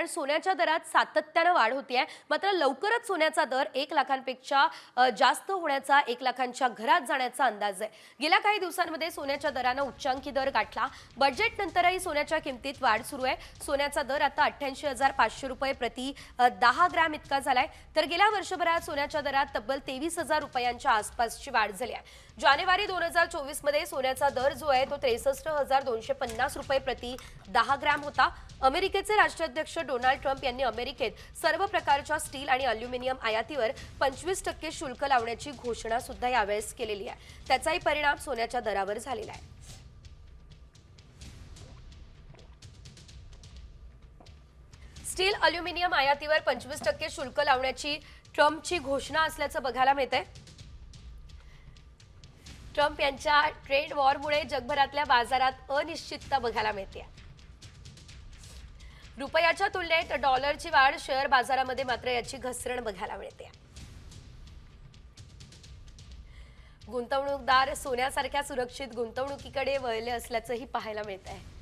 दरम्यान सोन्याच्या दरात सातत्यानं वाढ होतीये। मात्र लवकरच सोन्याचा दर 1 लाखांपेक्षा जास्त होण्याचा, 1 लाखांच्या घरात जाण्याचा अंदाज आहे। गेल्या काही दिवसांमध्ये सोन्याच्या दरानं उच्चांकी दर गाठला। बजेट नंतरही सोन्याच्या किमतीत वाढ सुरू आहे। सोन्याचा दर आता 88,500 रुपये प्रति 10 ग्रॅम इतका झालाय। तर गेल्या वर्षभरात सोन्याच्या दरात तब्बल 23,000 रुपयांच्या आसपासची वाढ झाली आहे। जानेवारी 2024 मध्ये सोन्याचा दर जो आहे तो 63,250 रुपये प्रति 10 ग्रॅम होता। अमेरिकेचे राष्ट्राध्यक्ष डोनाल्ड ट्रम्प यांनी अमेरिकेत सर्व प्रकारच्या स्टील आणि अॅल्युमिनियम आयातीवर 25% शुल्क लावण्याची घोषणा सुद्धा यावेळेस केलेली आहे। त्याचाही परिणाम सोन्याच्या दरावर झालेला आहे। स्टील अॅल्युमिनियम आयातीवर 25% शुल्क लावण्याची ट्रम्पची घोषणा असल्याचं बघायला मिळतंय। ट्रम्प यांच्या ट्रेड वॉरमुळे जगभरातल्या बाजारात अनिश्चितता बघायला मिळते। रुपयाच्या तुलनेत डॉलरची वाढ, शेअर बाजारामध्ये मात्र याची घसरण बघायला मिळते। गुंतवणूकदार सोन्यासारख्या सुरक्षित गुंतवणुकीकडे वळले असल्याचंही पाहायला मिळत आहे।